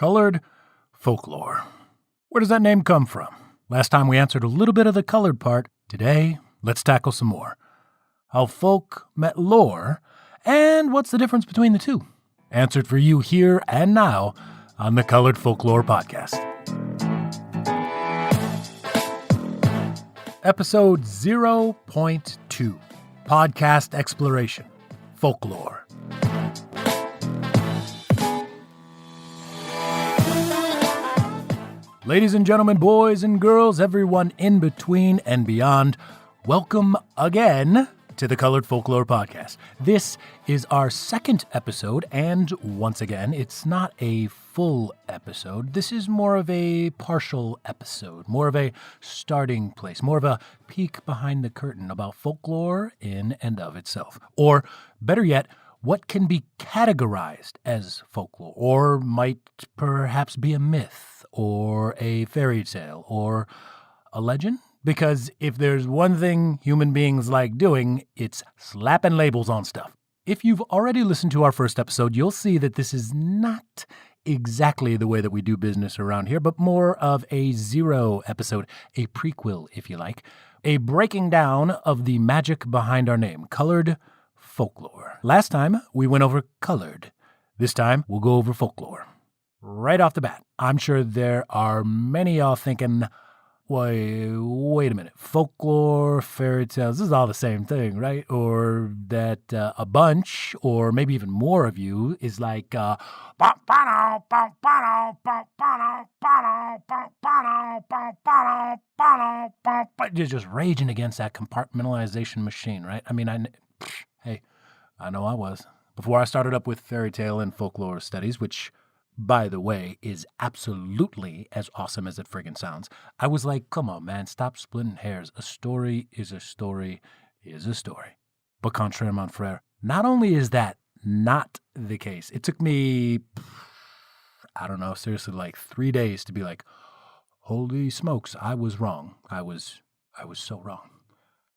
Colored Folklore. Where does that name come from? Last time we answered a little bit of the colored part. Today, let's tackle some more. How folk met lore, and what's the difference between the two? Answered for you here and now on the Colored Folklore Podcast. Episode 0.2, Podcast Exploration, Folklore. Ladies and gentlemen, boys and girls, everyone in between and beyond, welcome again to the Colored Folklore Podcast. This is our second episode, and once again, it's not a full episode. This is more of a partial episode, more of a starting place, more of a peek behind the curtain about folklore in and of itself. Or, better yet, what can be categorized as folklore, or might perhaps be a myth, or a fairy tale, or a legend? Because if there's one thing human beings like doing, it's slapping labels on stuff. If you've already listened to our first episode, you'll see that this is not exactly the way that we do business around here, but more of a zero episode, a prequel, if you like, a breaking down of the magic behind our name, Colored Folklore. Last time, we went over colored. This time, we'll go over folklore. Right off the bat, I'm sure there are many of y'all thinking, wait a minute, folklore, fairy tales, this is all the same thing, right? Or that a bunch, or maybe even more of you, is like, you're just raging against that compartmentalization machine, right? I mean, I know I was. Before I started up with fairy tale and folklore studies, which, by the way, is absolutely as awesome as it friggin' sounds, I was like, come on, man, stop splitting hairs. A story is a story is a story. But contraire, mon frere, not only is that not the case, it took me, I don't know, seriously, like 3 days to be like, holy smokes, I was wrong. I was so wrong.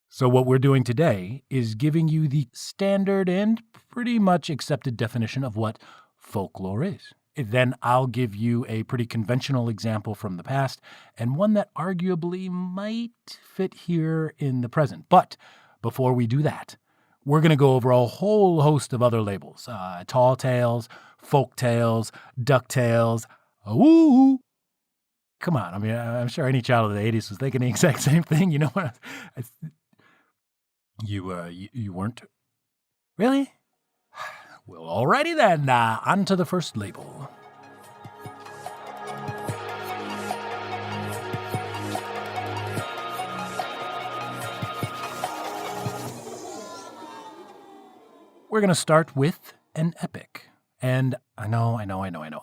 So what we're doing today is giving you the standard and pretty much accepted definition of what folklore is. Then I'll give you a pretty conventional example from the past and one that arguably might fit here in the present. But before we do that, we're going to go over a whole host of other labels. Tall tales, folk tales, duck tales. Woo! Come on. I mean, I'm sure any child of the 80s was thinking the exact same thing. You know what? You weren't? Really? Well, alrighty then, on to the first label. We're going to start with an epic. And I know.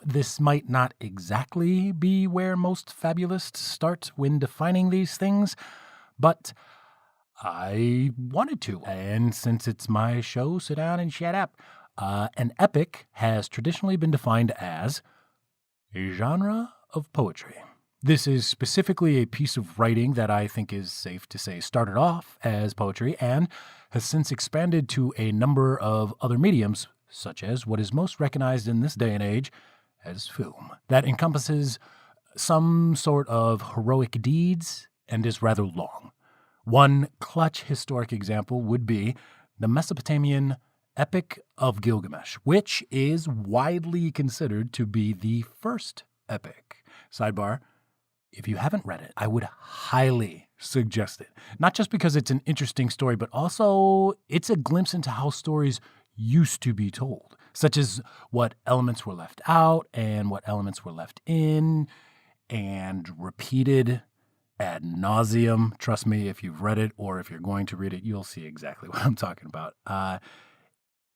This might not exactly be where most fabulists start when defining these things, but I wanted to. And since it's my show, sit down and shut up. An epic has traditionally been defined as a genre of poetry. This is specifically a piece of writing that I think is safe to say started off as poetry and has since expanded to a number of other mediums, such as what is most recognized in this day and age as film, that encompasses some sort of heroic deeds and is rather long. One clutch historic example would be the Mesopotamian Epic of Gilgamesh, which is widely considered to be the first epic. Sidebar, if you haven't read it, I would highly suggest it. Not just because it's an interesting story, but also it's a glimpse into how stories used to be told, such as what elements were left out and what elements were left in and repeated ad nauseum. Trust me, if you've read it or if you're going to read it, you'll see exactly what I'm talking about.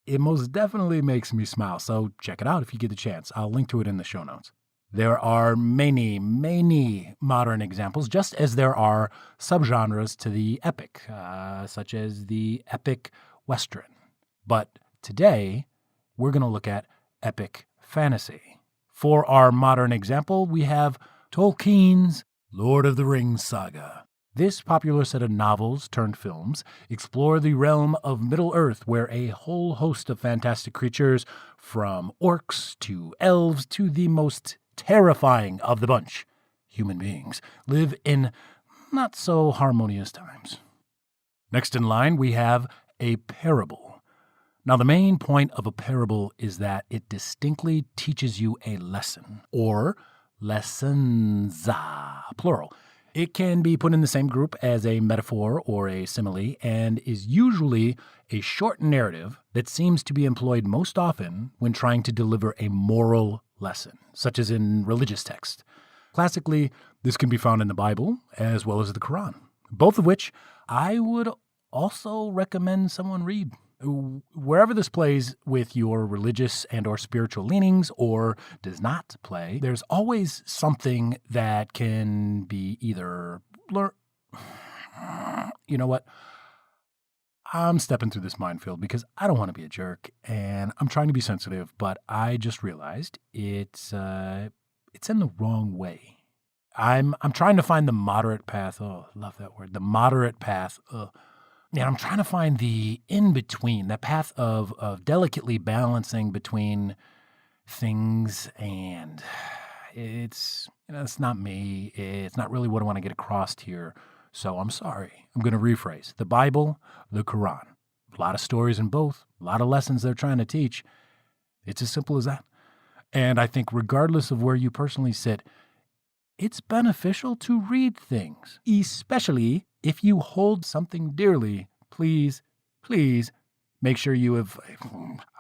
It most definitely makes me smile, so check it out if you get the chance. I'll link to it in the show notes. There are many, many modern examples, just as there are subgenres to the epic, such as the epic Western. But today, we're going to look at epic fantasy. For our modern example, we have Tolkien's Lord of the Rings saga. This popular set of novels turned films explore the realm of Middle-earth, where a whole host of fantastic creatures, from orcs to elves to the most terrifying of the bunch, human beings, live in not so harmonious times. Next in line, we have a parable. Now, the main point of a parable is that it distinctly teaches you a lesson, or lessons, plural. It can be put in the same group as a metaphor or a simile, and is usually a short narrative that seems to be employed most often when trying to deliver a moral lesson, such as in religious texts. Classically, this can be found in the Bible as well as the Quran, both of which I would also recommend someone read. Wherever this plays with your religious and or spiritual leanings or does not play, there's always something that can be either you know what? I'm stepping through this minefield because I don't want to be a jerk and I'm trying to be sensitive, but I just realized it's in the wrong way. I'm trying to find the moderate path. Oh, love that word. The moderate path. And I'm trying to find the in-between, the path of delicately balancing between things, and it's not me. It's not really what I want to get across here. So I'm sorry. I'm going to rephrase. The Bible, the Quran. A lot of stories in both, a lot of lessons they're trying to teach. It's as simple as that. And I think regardless of where you personally sit, it's beneficial to read things, especially if you hold something dearly. Please make sure you have,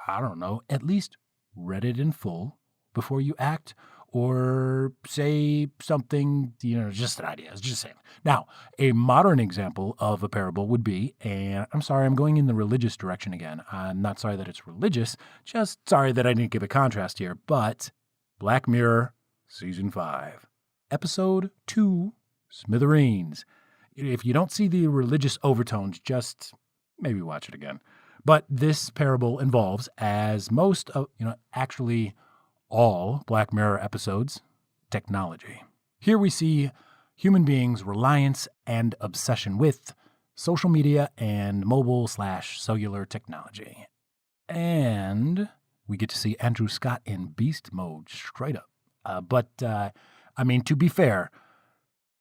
at least read it in full before you act or say something, just an idea. I was just saying. Now, a modern example of a parable would be, and I'm sorry, I'm going in the religious direction again. I'm not sorry that it's religious, just sorry that I didn't give a contrast here, but Black Mirror, Season 5, Episode 2, Smithereens. If you don't see the religious overtones, just maybe watch it again. But this parable involves, as most of, actually all Black Mirror episodes, technology. Here we see human beings' reliance and obsession with social media and mobile/cellular technology. And we get to see Andrew Scott in beast mode straight up. To be fair,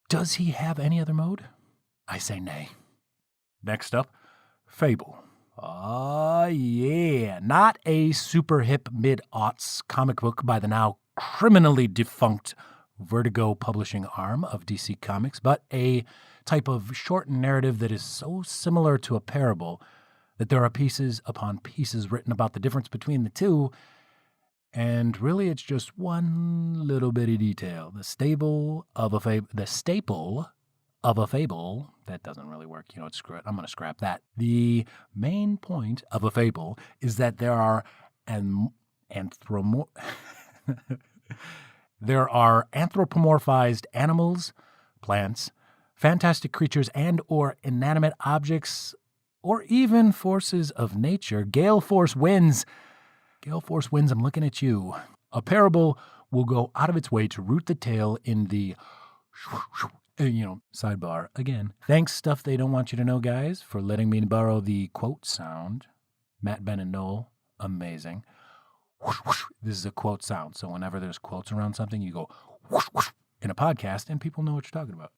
does he have any other mode? I say nay. Next up, Fable. Yeah, not a super hip mid-aughts comic book by the now criminally defunct Vertigo publishing arm of DC Comics, but a type of short narrative that is so similar to a parable that there are pieces upon pieces written about the difference between the two, and really it's just one little bitty detail. The staple of a fable, that doesn't really work. Screw it. I'm going to scrap that. The main point of a fable is that there are anthropomorphized animals, plants, fantastic creatures, and or inanimate objects, or even forces of nature. Gale force winds, I'm looking at you. A parable will go out of its way to root the tale in the sidebar again. Thanks, Stuff They Don't Want You to Know, guys, for letting me borrow the quote sound. Matt, Ben, and Noel, amazing. This is a quote sound. So whenever there's quotes around something, you go in a podcast and people know what you're talking about.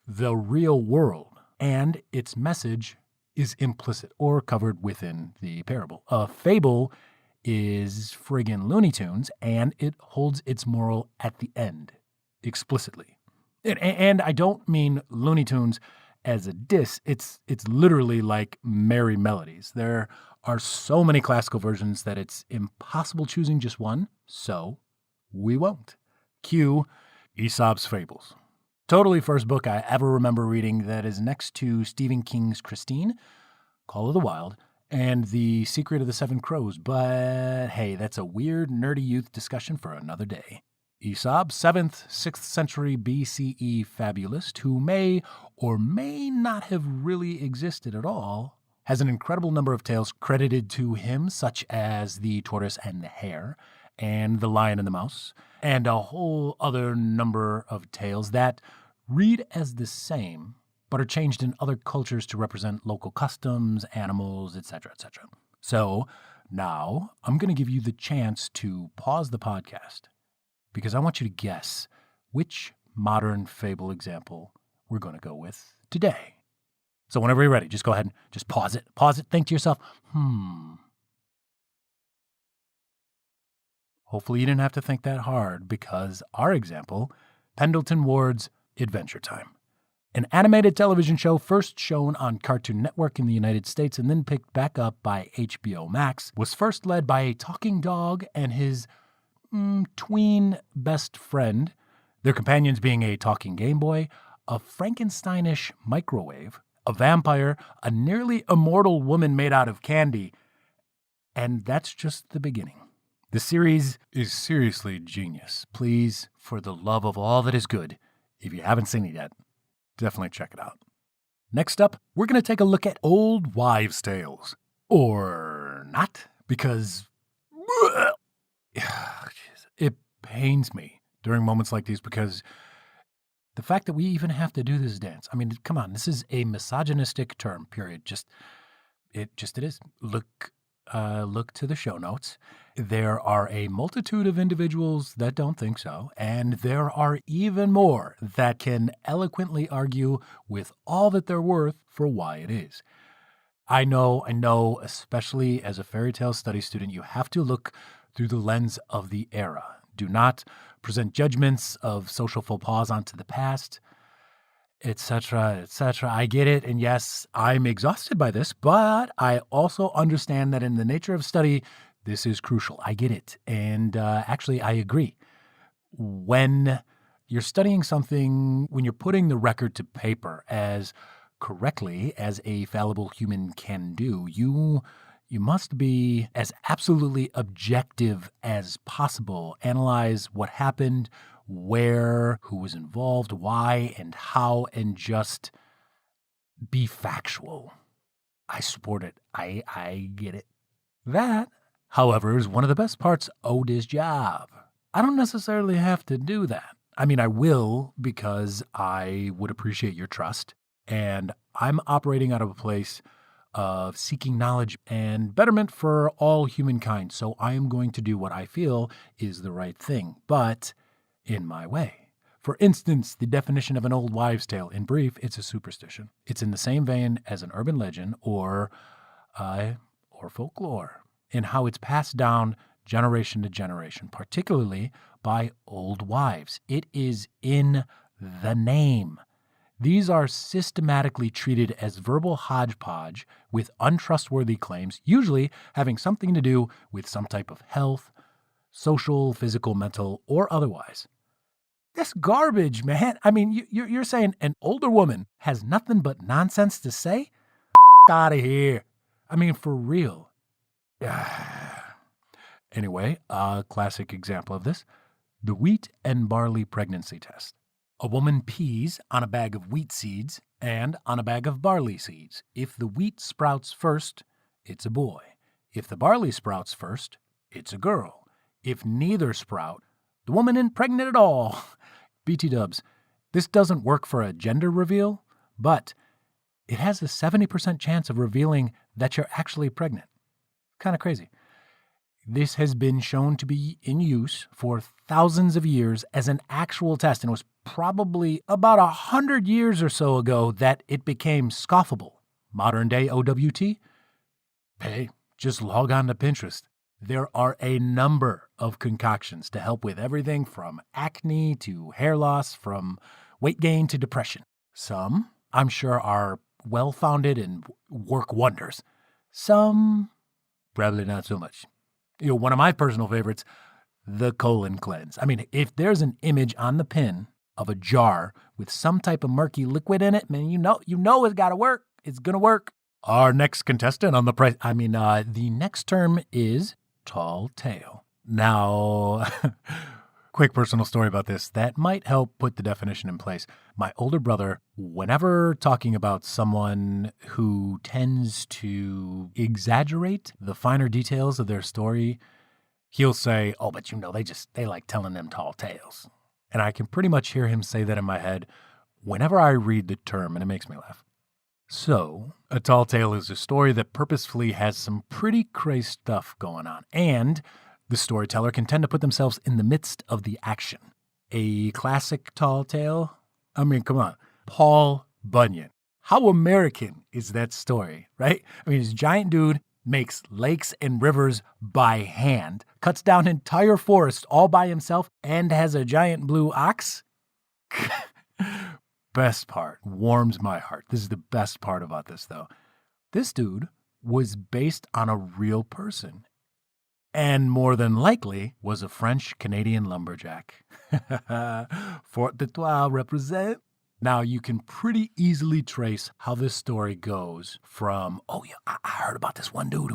The real world and its message is implicit or covered within the parable. A fable is friggin' Looney Tunes, and it holds its moral at the end, explicitly. And I don't mean Looney Tunes as a diss. It's literally like merry melodies. There are so many classical versions that it's impossible choosing just one, so we won't. Cue Aesop's Fables. Totally first book I ever remember reading that is next to Stephen King's Christine, Call of the Wild, and The Secret of the Seven Crows. But hey, that's a weird, nerdy youth discussion for another day. Æsop, 7th, 6th century BCE fabulist who may or may not have really existed at all, has an incredible number of tales credited to him, such as The Tortoise and the Hare, and The Lion and the Mouse, and a whole other number of tales that read as the same, but are changed in other cultures to represent local customs, animals, etc., etc. So now I'm going to give you the chance to pause the podcast, because I want you to guess which modern fable example we're going to go with today. So whenever you're ready, just go ahead and just pause it, think to yourself, Hopefully you didn't have to think that hard, because our example, Pendleton Ward's Adventure Time. An animated television show first shown on Cartoon Network in the United States and then picked back up by HBO Max, was first led by a talking dog and his tween best friend, their companions being a talking Game Boy, a Frankensteinish microwave, a vampire, a nearly immortal woman made out of candy, and that's just the beginning. The series is seriously genius. Please, for the love of all that is good, if you haven't seen it yet, definitely check it out. Next up, we're going to take a look at old wives' tales. Or not, because it pains me during moments like these, because the fact that we even have to do this dance. I mean, come on, this is a misogynistic term, period. It is. Look to the show notes. There are a multitude of individuals that don't think so, and there are even more that can eloquently argue with all that they're worth for why it is. I know, especially as a fairy tale study student, you have to look through the lens of the era. Do not present judgments of social faux pas onto the past, etc., etc. I get it, and yes, I'm exhausted by this, but I also understand that in the nature of study, this is crucial. I get it, and actually, I agree. When you're studying something, when you're putting the record to paper as correctly as a fallible human can do, you must be as absolutely objective as possible. Analyze what happened, where, who was involved, why, and how, and just be factual. I support it. I get it. That, however, is one of the best parts of this job. I don't necessarily have to do that. I mean, I will, because I would appreciate your trust, and I'm operating out of a place of seeking knowledge and betterment for all humankind, so I am going to do what I feel is the right thing, but in my way. For instance, the definition of an old wives' tale. In brief, it's a superstition. It's in the same vein as an urban legend or folklore, in how it's passed down generation to generation, particularly by old wives. It is in the name. These are systematically treated as verbal hodgepodge with untrustworthy claims, usually having something to do with some type of health, social, physical, mental, or otherwise. That's garbage, man. I mean, you're saying an older woman has nothing but nonsense to say? Out of here. I mean, for real. Anyway, a classic example of this, the wheat and barley pregnancy test. A woman pees on a bag of wheat seeds and on a bag of barley seeds. If the wheat sprouts first, it's a boy. If the barley sprouts first, it's a girl. If neither sprout, the woman ain't pregnant at all. BT dubs. This doesn't work for a gender reveal, but it has a 70% chance of revealing that you're actually pregnant. Kind of crazy. This has been shown to be in use for thousands of years as an actual test, and it was probably about 100 years or so ago that it became scoffable. Modern day OWT? Hey, just log on to Pinterest. There are a number of concoctions to help with everything from acne to hair loss, from weight gain to depression. Some, I'm sure, are well-founded and work wonders. Some, probably not so much. One of my personal favorites, the colon cleanse. I mean, if there's an image on the pin of a jar with some type of murky liquid in it, man, you know it's got to work. It's going to work. Our next contestant on the next term is tall tale. Now, quick personal story about this that might help put the definition in place. My older brother, whenever talking about someone who tends to exaggerate the finer details of their story, he'll say, oh, but they like telling them tall tales. And I can pretty much hear him say that in my head whenever I read the term, and it makes me laugh. So, a tall tale is a story that purposefully has some pretty crazy stuff going on. And The storyteller can tend to put themselves in the midst of the action. A classic tall tale? I mean, come on. Paul Bunyan. How American is that story, right? I mean, this giant dude makes lakes and rivers by hand, cuts down entire forests all by himself, and has a giant blue ox? Best part. Warms my heart. This is the best part about this, though. This dude was based on a real person. And more than likely was a French-Canadian lumberjack. Fort de Trois represent. Now, you can pretty easily trace how this story goes from, oh yeah, I heard about this one dude,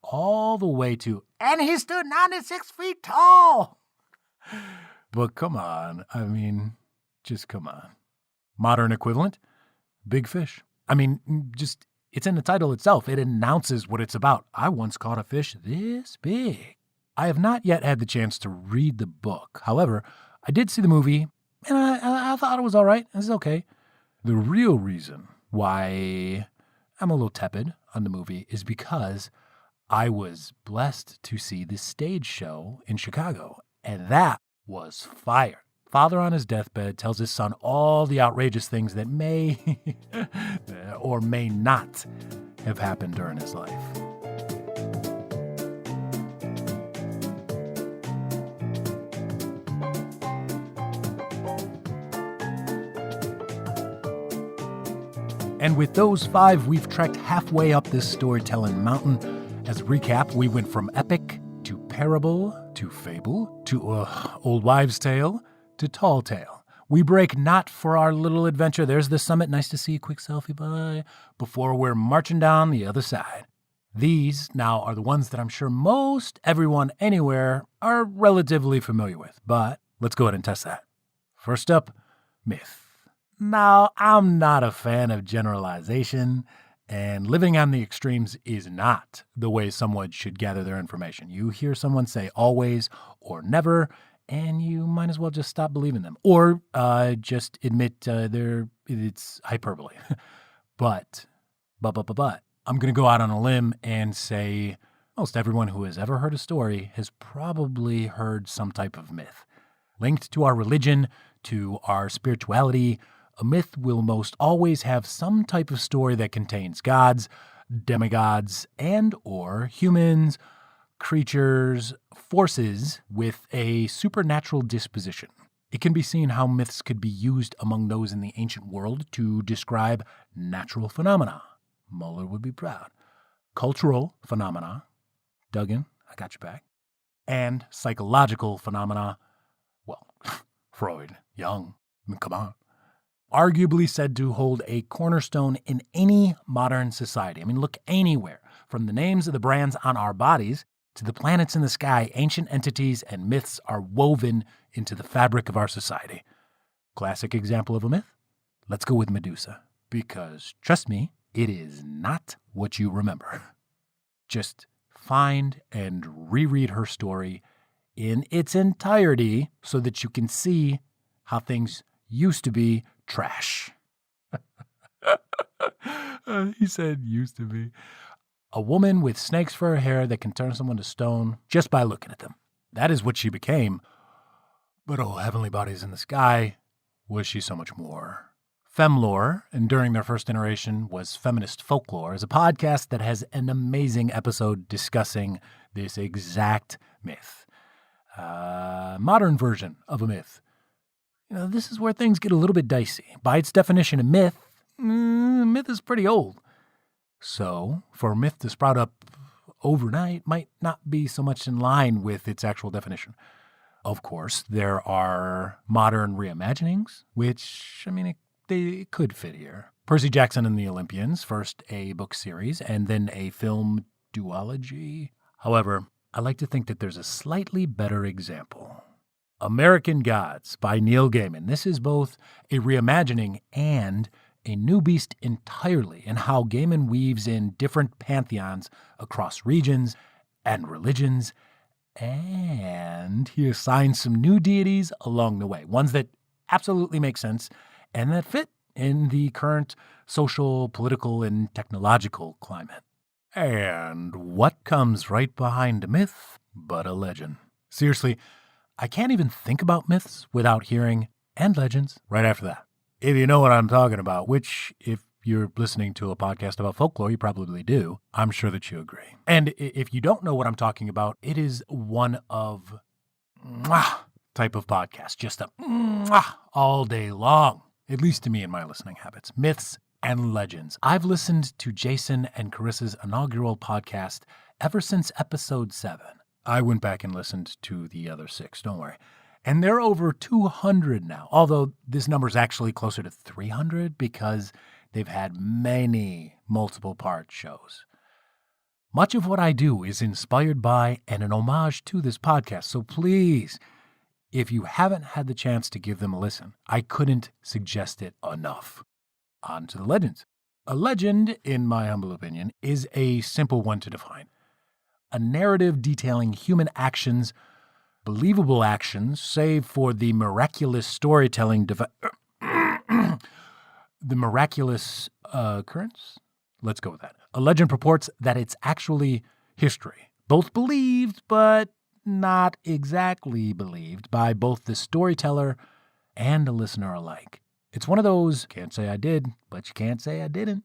all the way to, and he stood 96 feet tall. But come on, I mean, just come on. Modern equivalent, big fish. I mean, just, it's in the title itself. It announces what it's about. I once caught a fish this big. I have not yet had the chance to read the book. However, I did see the movie, and I thought it was all right. It's okay. The real reason why I'm a little tepid on the movie is because I was blessed to see the stage show in Chicago, and that was fire. Father on his deathbed tells his son all the outrageous things that may or may not have happened during his life. And with those 5, we've trekked halfway up this storytelling mountain. As a recap, we went from epic to parable to fable to old wives' tale to tall tale. We break not for our little adventure. There's the summit. Nice to see you. Quick selfie, bye. Before we're marching down the other side. These now are the ones that I'm sure most everyone anywhere are relatively familiar with. But let's go ahead and test that. First up, myth. Now, I'm not a fan of generalization, and living on the extremes is not the way someone should gather their information. You hear someone say always or never, and you might as well just stop believing them. Or just admit it's hyperbole. But, I'm going to go out on a limb and say most everyone who has ever heard a story has probably heard some type of myth. Linked to our religion, to our spirituality, a myth will most always have some type of story that contains gods, demigods, and or humans, creatures, forces with a supernatural disposition. It can be seen how myths could be used among those in the ancient world to describe natural phenomena. Muller would be proud. Cultural phenomena. Duggan, I got your back. And psychological phenomena. Well, Freud, Jung, I mean, come on. Arguably said to hold a cornerstone in any modern society. I mean, look anywhere. From the names of the brands on our bodies to the planets in the sky, ancient entities and myths are woven into the fabric of our society. Classic example of a myth? Let's go with Medusa. Because, trust me, it is not what you remember. Just find and reread her story in its entirety so that you can see how things used to be trash. He said used to be. A woman with snakes for her hair that can turn someone to stone just by looking at them. That is what she became. But oh, heavenly bodies in the sky, was she so much more. Femlore, and during their first iteration was Feminist Folklore, is a podcast that has an amazing episode discussing this exact myth. Modern version of a myth. You know, this is where things get a little bit dicey. By its definition, a myth is pretty old. So, for a myth to sprout up overnight might not be so much in line with its actual definition. Of course, there are modern reimaginings, which, I mean, they could fit here. Percy Jackson and the Olympians, first a book series and then a film duology. However, I like to think that there's a slightly better example. American Gods by Neil Gaiman. This is both a reimagining and a new beast entirely in how Gaiman weaves in different pantheons across regions and religions, and he assigns some new deities along the way, ones that absolutely make sense and that fit in the current social, political, and technological climate. And what comes right behind a myth but a legend? Seriously, I can't even think about myths without hearing "and legends" right after that. If you know what I'm talking about, which if you're listening to a podcast about folklore, you probably do, I'm sure that you agree. And if you don't know what I'm talking about, it is one of type of podcast, just a all day long, at least to me and my listening habits. Myths and legends. I've listened to Jason and Carissa's inaugural podcast ever since episode 7. I went back and listened to the other 6, don't worry. And they're over 200 now, although this number is actually closer to 300 because they've had many multiple-part shows. Much of what I do is inspired by and an homage to this podcast, so please, if you haven't had the chance to give them a listen, I couldn't suggest it enough. On to the legends. A legend, in my humble opinion, is a simple one to define. A narrative detailing human actions, believable actions, save for the miraculous storytelling the miraculous occurrence? Let's go with that. A legend purports that it's actually history, both believed but not exactly believed by both the storyteller and the listener alike. It's one of those, can't say I did, but you can't say I didn't.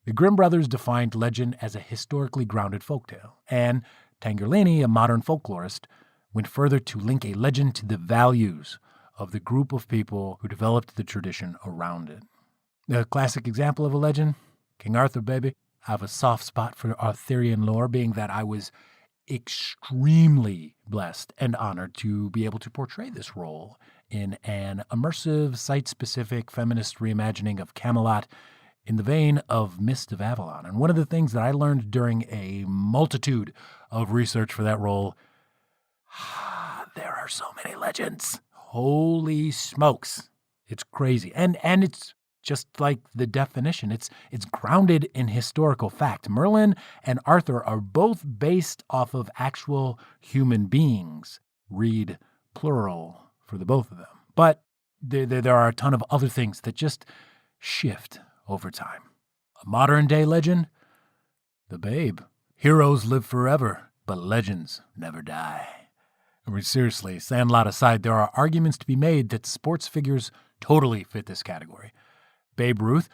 The Grimm brothers defined legend as a historically grounded folktale, and Tangerlini, a modern folklorist, went further to link a legend to the values of the group of people who developed the tradition around it. A classic example of a legend, King Arthur, baby. I have a soft spot for Arthurian lore, being that I was extremely blessed and honored to be able to portray this role in an immersive, site-specific feminist reimagining of Camelot in the vein of Mist of Avalon. And one of the things that I learned during a multitude of research for that role, there are so many legends. Holy smokes. It's crazy. And it's just like the definition. It's grounded in historical fact. Merlin and Arthur are both based off of actual human beings. Read plural for the both of them. But there are a ton of other things that just shift over time. A modern-day legend? The Babe. Heroes live forever, but legends never die. I mean, seriously, Sandlot aside, there are arguments to be made that sports figures totally fit this category. Babe Ruth,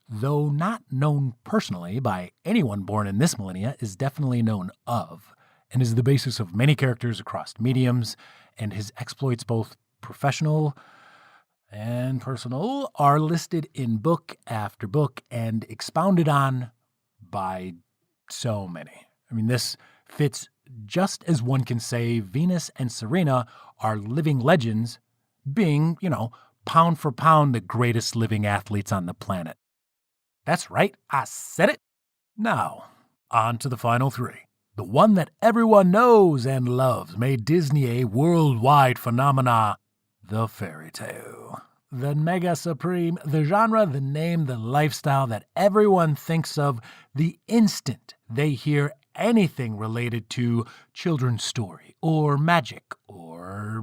though not known personally by anyone born in this millennia, is definitely known of, and is the basis of many characters across mediums, and his exploits, both professional and personal, are listed in book after book and expounded on by so many. I mean, this fits just as one can say Venus and Serena are living legends, being, pound for pound the greatest living athletes on the planet. That's right, I said it. Now, on to the final 3. The one that everyone knows and loves, made Disney a worldwide phenomena, the fairy tale. The mega supreme, the genre, the name, the lifestyle that everyone thinks of the instant they hear anything related to children's story or magic or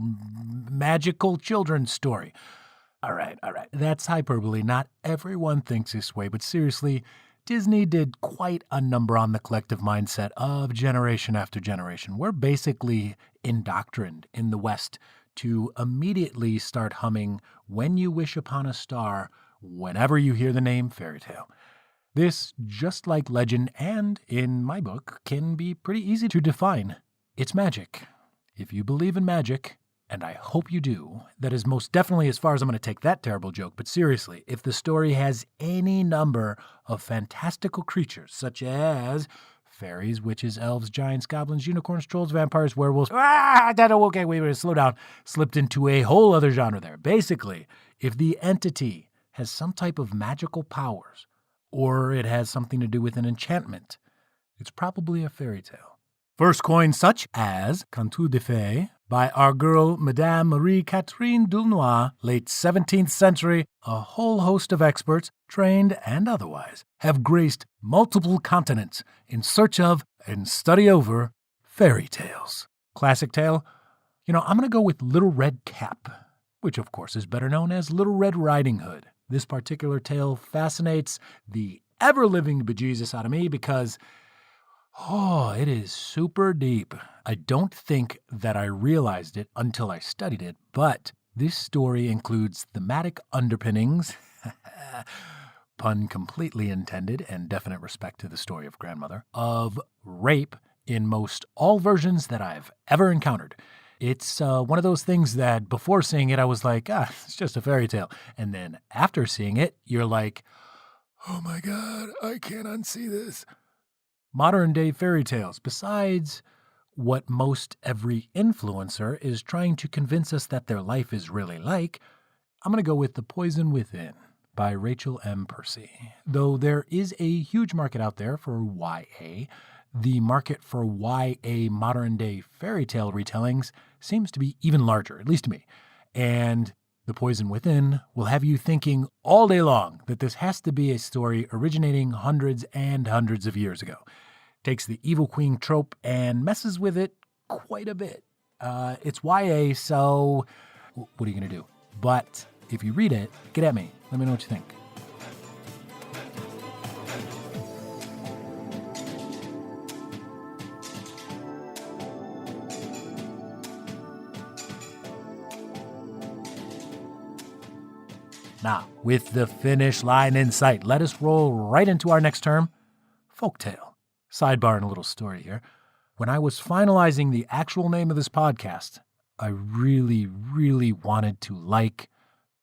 magical children's story. All right. That's hyperbole. Not everyone thinks this way, but seriously, Disney did quite a number on the collective mindset of generation after generation. We're basically indoctrined in the West to immediately start humming When You Wish Upon a Star whenever you hear the name fairy tale. This, just like legend and, in my book, can be pretty easy to define. It's magic. If you believe in magic, and I hope you do, that is most definitely as far as I'm going to take that terrible joke, but seriously, if the story has any number of fantastical creatures, such as fairies, witches, elves, giants, goblins, unicorns, trolls, vampires, werewolves, okay, wait, slow down, slipped into a whole other genre there. Basically, if the entity has some type of magical powers, or it has something to do with an enchantment, it's probably a fairy tale. First coined such as Contes de Fées by our girl Madame Marie-Catherine Dulnoy, late 17th century, a whole host of experts, trained and otherwise, have graced multiple continents in search of and study over fairy tales. Classic tale? I'm going to go with Little Red Cap, which of course is better known as Little Red Riding Hood. This particular tale fascinates the ever-living bejesus out of me because, Oh, it is super deep. I don't think that I realized it until I studied it, but this story includes thematic underpinnings, pun completely intended and definite respect to the story of grandmother, of rape in most all versions that I've ever encountered. It's one of those things that before seeing it, I was like, it's just a fairy tale. And then after seeing it, you're like, oh my God, I can't unsee this. Modern day fairy tales, besides what most every influencer is trying to convince us that their life is really like, I'm going to go with The Poison Within by Rachel M. Percy. Though there is a huge market out there for YA, the market for YA modern-day fairy tale retellings seems to be even larger, at least to me. And The Poison Within will have you thinking all day long that this has to be a story originating hundreds and hundreds of years ago. Takes the evil queen trope and messes with it quite a bit. It's YA, so what are you going to do? But if you read it, get at me. Let me know what you think. Now, with the finish line in sight, let us roll right into our next term, folktale. Sidebar and a little story here. When I was finalizing the actual name of this podcast, I really, really wanted to like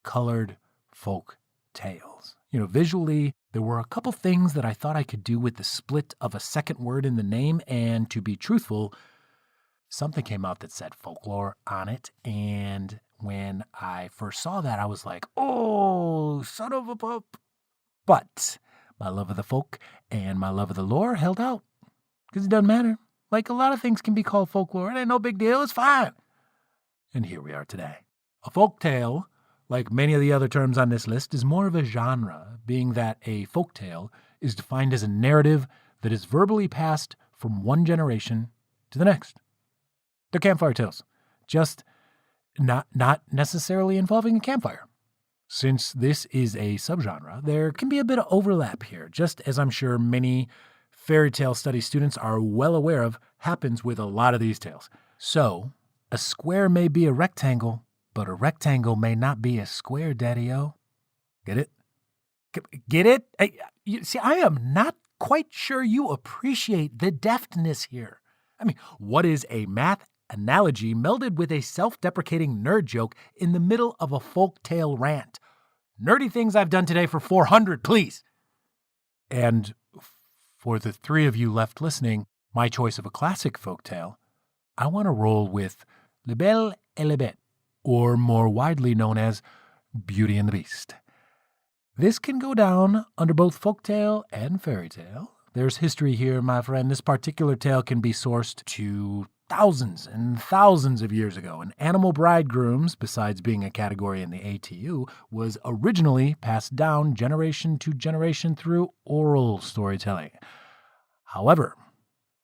colored folk tales. Visually, there were a couple things that I thought I could do with the split of a second word in the name, and to be truthful, something came out that said folklore on it, and when I first saw that, I was like, oh, son of a pup. But my love of the folk and my love of the lore held out, because it doesn't matter. Like, a lot of things can be called folklore. It ain't no big deal. It's fine. And here we are today. A folktale, like many of the other terms on this list, is more of a genre, being that a folktale is defined as a narrative that is verbally passed from one generation to the next. They're campfire tales, just not necessarily involving a campfire. Since this is a subgenre, there can be a bit of overlap here, just as I'm sure many fairy tale study students are well aware of happens with a lot of these tales. So, a square may be a rectangle, but a rectangle may not be a square, Daddy-o. Get it? Get it? See, I am not quite sure you appreciate the deftness here. I mean, what is a math analogy melded with a self-deprecating nerd joke in the middle of a folktale rant? Nerdy things I've done today for 400, please. And for the three of you left listening, my choice of a classic folktale, I want to roll with Le Bel et la Bête, or more widely known as Beauty and the Beast. This can go down under both folktale and fairy tale. There's history here, my friend. This particular tale can be sourced to thousands and thousands of years ago, and animal bridegrooms, besides being a category in the ATU, was originally passed down generation to generation through oral storytelling. However,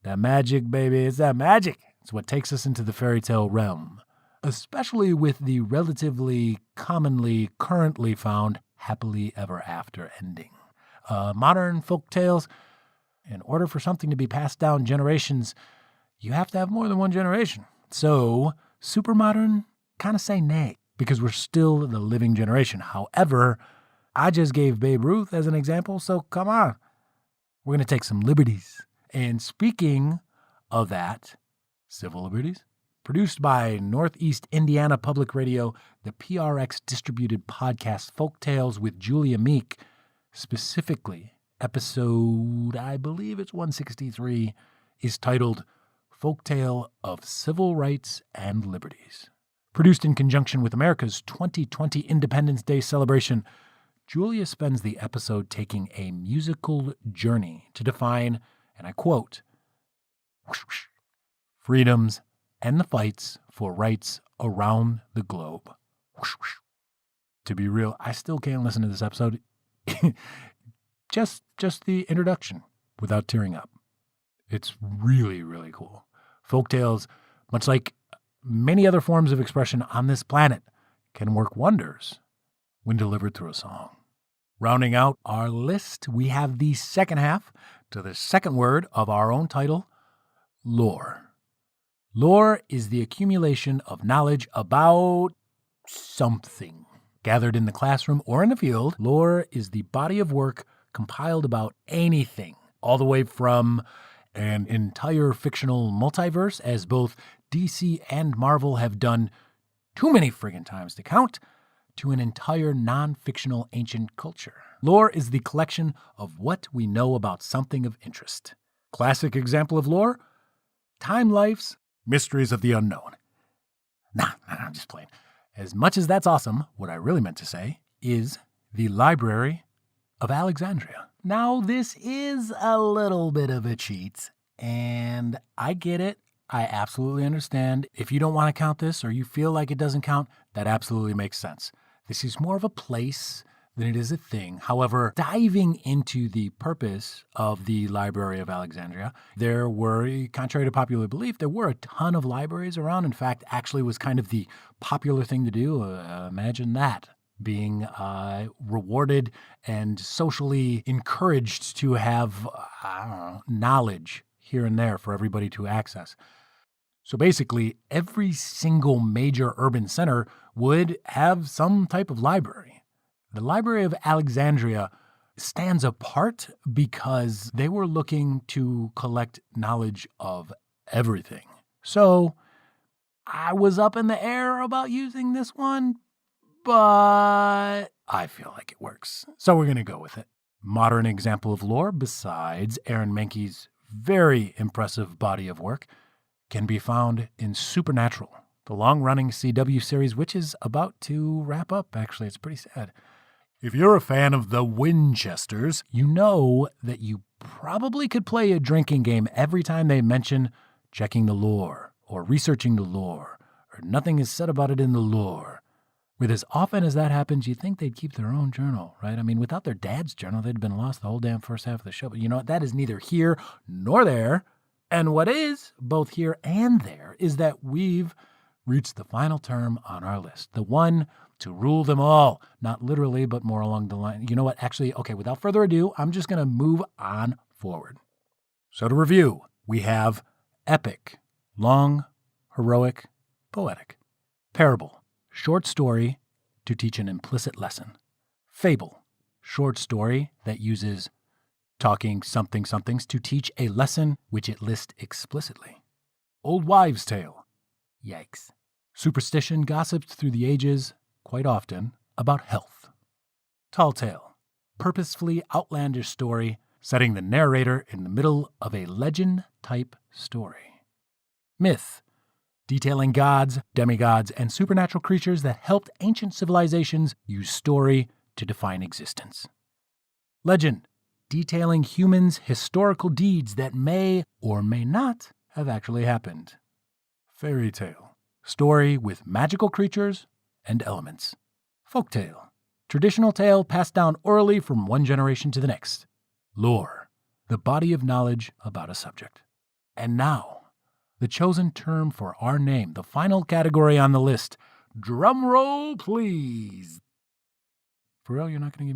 that magic, baby, it's that magic. It's what takes us into the fairy tale realm, especially with the relatively commonly currently found happily ever after ending. Modern folk tales, in order for something to be passed down generations, you have to have more than one generation. So, super modern, kind of say nay, because we're still the living generation. However, I just gave Babe Ruth as an example, so come on. We're going to take some liberties. And speaking of that, civil liberties, produced by Northeast Indiana Public Radio, the PRX distributed podcast Folktales with Julia Meek, specifically episode, I believe it's 163, is titled Folktale of Civil Rights and Liberties. Produced in conjunction with America's 2020 Independence Day celebration, Julia spends the episode taking a musical journey to define, and I quote, freedoms and the fights for rights around the globe. To be real, I still can't listen to this episode. just the introduction without tearing up. It's really, really cool. Folktales, much like many other forms of expression on this planet, can work wonders when delivered through a song. Rounding out our list, we have the second half, to the second word of our own title, lore. Lore is the accumulation of knowledge about something. Gathered in the classroom or in the field, lore is the body of work compiled about anything, all the way from an entire fictional multiverse, as both DC and Marvel have done too many friggin' times to count, to an entire non-fictional ancient culture. Lore is the collection of what we know about something of interest. Classic example of lore? Time Life's Mysteries of the Unknown. Nah, I'm just playing. As much as that's awesome, what I really meant to say is the Library of Alexandria. Now, this is a little bit of a cheat, and I get it. I absolutely understand. If you don't want to count this or you feel like it doesn't count, that absolutely makes sense. This is more of a place than it is a thing. However, diving into the purpose of the Library of Alexandria, there were, contrary to popular belief, there were a ton of libraries around. In fact, actually was kind of the popular thing to do. Imagine that, being rewarded and socially encouraged to have, knowledge here and there for everybody to access. So basically, every single major urban center would have some type of library. The Library of Alexandria stands apart because they were looking to collect knowledge of everything. So I was up in the air about using this one, but I feel like it works. So we're going to go with it. Modern example of lore, besides Aaron Mahnke's very impressive body of work, can be found in Supernatural, the long-running CW series, which is about to wrap up, actually. It's pretty sad. If you're a fan of the Winchesters, you know that you probably could play a drinking game every time they mention checking the lore or researching the lore, or nothing is said about it in the lore. With as often as that happens, you'd think they'd keep their own journal, right? I mean, without their dad's journal, they'd been lost the whole damn first half of the show. But you know what? That is neither here nor there. And what is both here and there is that we've reached the final term on our list, the one to rule them all. Not literally, but more along the line. You know what? Actually, okay, without further ado, I'm just going to move on forward. So to review, we have epic, long, heroic, poetic. Parable, short story to teach an implicit lesson. Fable, short story that uses talking somethings to teach a lesson which it lists explicitly. Old wives' tale. Yikes. Superstition gossiped through the ages, quite often, about health. Tall tale. Purposefully outlandish story, setting the narrator in the middle of a legend-type story. Myth. Detailing gods, demigods, and supernatural creatures that helped ancient civilizations use story to define existence. Legend. Detailing humans' historical deeds that may or may not have actually happened. Fairy tale. Story with magical creatures and elements. Folktale. Traditional tale passed down orally from one generation to the next. Lore. The body of knowledge about a subject. And now, the chosen term for our name, the final category on the list. Drum roll, please. For real, you're not going to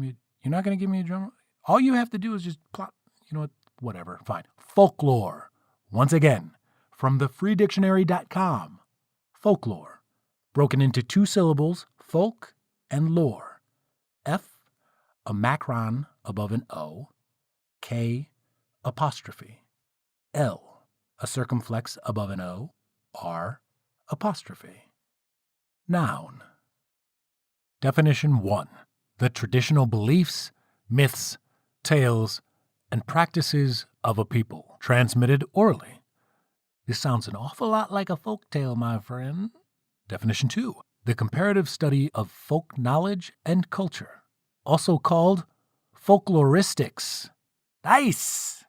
give me a drum roll? All you have to do is just plop. You know what? Whatever. Fine. Folklore. Once again, from thefreedictionary.com. Folklore. Broken into two syllables, folk and lore. F, a macron above an O. K, apostrophe. L, a circumflex above an O. R, apostrophe. Noun. Definition 1. The traditional beliefs, myths, tales, and practices of a people, transmitted orally. This sounds an awful lot like a folk tale, my friend. Definition 2. The comparative study of folk knowledge and culture, also called folkloristics. Nice!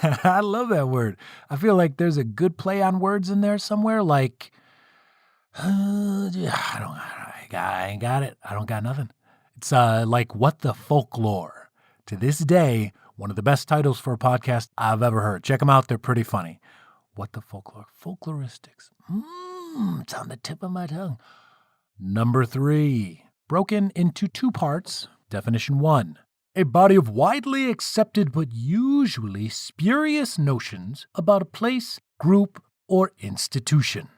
I love that word. I feel like there's a good play on words in there somewhere, like, I ain't got it. I don't got nothing. It's like What the Folklore. To this day, one of the best titles for a podcast I've ever heard. Check them out. They're pretty funny. What the Folklore. Folkloristics. It's on the tip of my tongue. Number 3. Broken into two parts. Definition 1. A body of widely accepted but usually spurious notions about a place, group, or institution.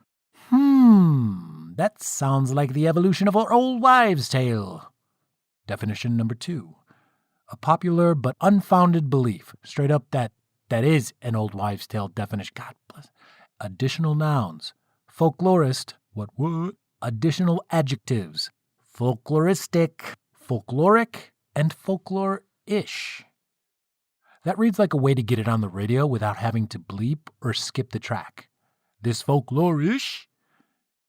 That sounds like the evolution of our old wives' tale. Definition number 2. A popular but unfounded belief. Straight up, that is an old wives' tale definition. God bless. Additional nouns. Folklorist. What? Additional adjectives. Folkloristic, folkloric, and folklore-ish. That reads like a way to get it on the radio without having to bleep or skip the track. This folklore-ish.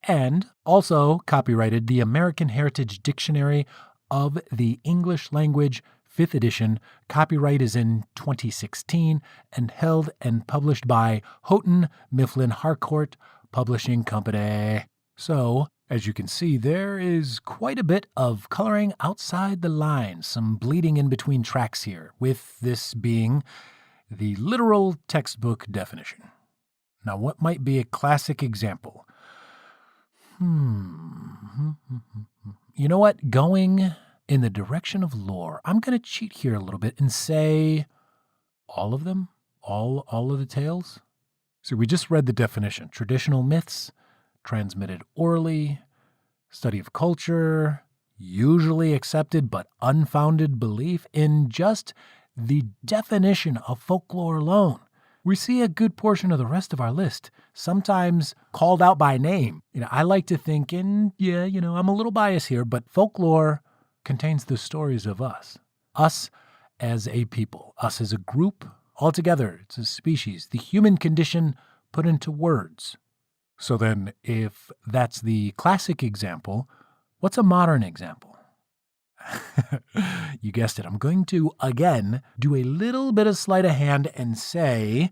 And also copyrighted the American Heritage Dictionary of the English Language, 5th edition. Copyright is in 2016 and held and published by Houghton Mifflin Harcourt Publishing Company. So, as you can see, there is quite a bit of coloring outside the lines, some bleeding in between tracks here, with this being the literal textbook definition. Now, what might be a classic example? You know what? Going in the direction of lore, I'm going to cheat here a little bit and say all of them, all of the tales. So we just read the definition. Traditional myths, transmitted orally, study of culture, usually accepted but unfounded belief. In just the definition of folklore alone, we see a good portion of the rest of our list, sometimes called out by name. I like to think, and I'm a little biased here, but folklore contains the stories of us as a people, us as a group, altogether. It's a species, the human condition put into words. So then, if that's the classic example, what's a modern example? You guessed it. I'm going to, again, do a little bit of sleight of hand and say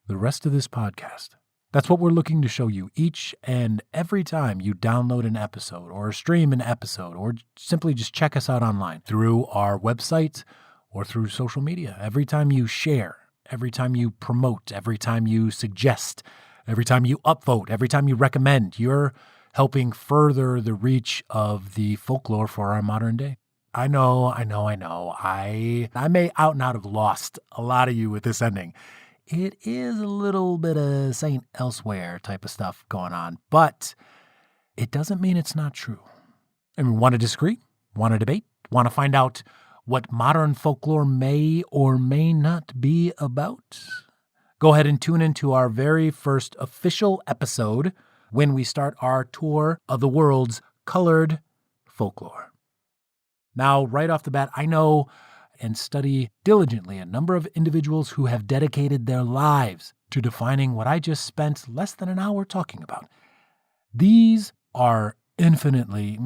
the rest of this podcast. That's what we're looking to show you each and every time you download an episode or stream an episode or simply just check us out online through our website or through social media. Every time you share, every time you promote, every time you suggest, every time you upvote, every time you recommend, you're helping further the reach of the folklore for our modern day. I know. I may out and out have lost a lot of you with this ending. It is a little bit of Saint Elsewhere type of stuff going on, but it doesn't mean it's not true. Want to disagree? Want to debate? Want to find out what modern folklore may or may not be about? Go ahead and tune into our very first official episode when we start our tour of the world's colored folklore. Now, right off the bat, I know and study diligently a number of individuals who have dedicated their lives to defining what I just spent less than an hour talking about. These are infinitely,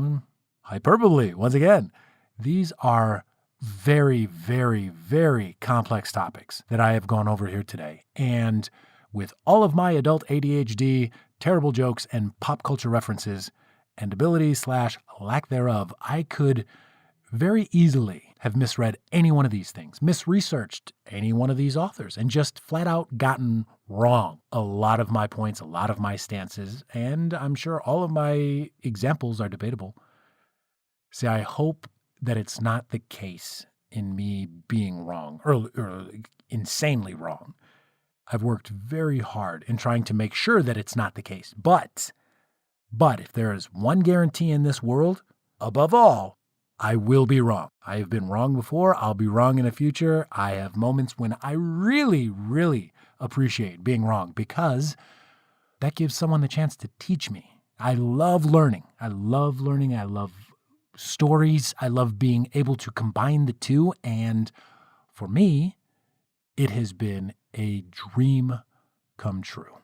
hyperbole, once again, these are very, very, very complex topics that I have gone over here today. And with all of my adult ADHD, terrible jokes, and pop culture references, and ability/lack thereof, I could very easily have misread any one of these things, misresearched any one of these authors, and just flat out gotten wrong a lot of my points, a lot of my stances, and I'm sure all of my examples are debatable. See, I hope that it's not the case in me being wrong or insanely wrong. I've worked very hard in trying to make sure that it's not the case. But if there is one guarantee in this world, above all, I will be wrong. I have been wrong before. I'll be wrong in the future. I have moments when I really, really appreciate being wrong because that gives someone the chance to teach me. I love learning. I love stories. I love being able to combine the two. And for me, it has been a dream come true.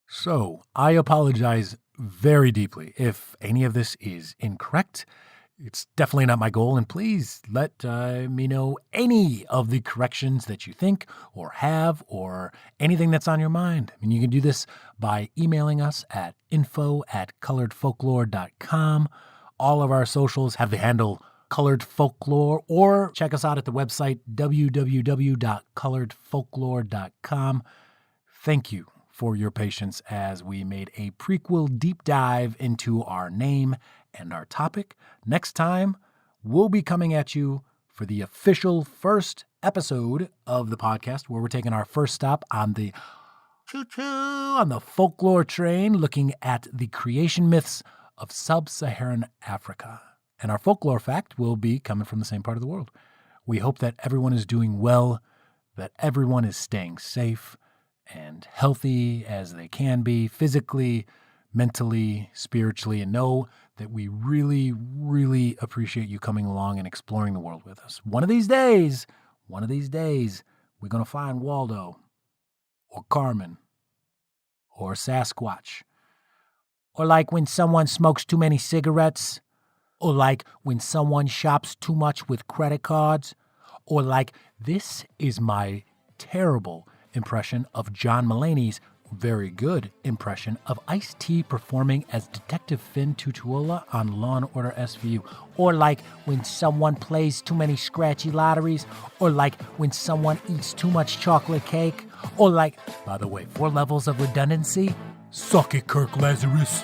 So I apologize very deeply if any of this is incorrect. It's definitely not my goal, and please let me know any of the corrections that you think or have or anything that's on your mind. You can do this by emailing us at info@coloredfolklore.com. All of our socials have the handle Colored Folklore, or check us out at the website www.coloredfolklore.com. Thank you for your patience as we made a prequel deep dive into our name and our topic. Next time, we'll be coming at you for the official first episode of the podcast, where we're taking our first stop on the folklore train, looking at the creation myths of sub-Saharan Africa. And our folklore fact will be coming from the same part of the world. We hope that everyone is doing well, that everyone is staying safe and healthy as they can be, physically, mentally, spiritually, and know that we really, really appreciate you coming along and exploring the world with us. One of these days, we're going to find Waldo or Carmen or Sasquatch, or like when someone smokes too many cigarettes, or like when someone shops too much with credit cards, or like this is my terrible impression of John Mulaney's very good impression of Ice-T performing as Detective Finn Tutuola on Law & Order SVU, or like when someone plays too many scratchy lotteries, or like when someone eats too much chocolate cake, or like, by the way, 4 levels of redundancy, suck it, Kirk Lazarus.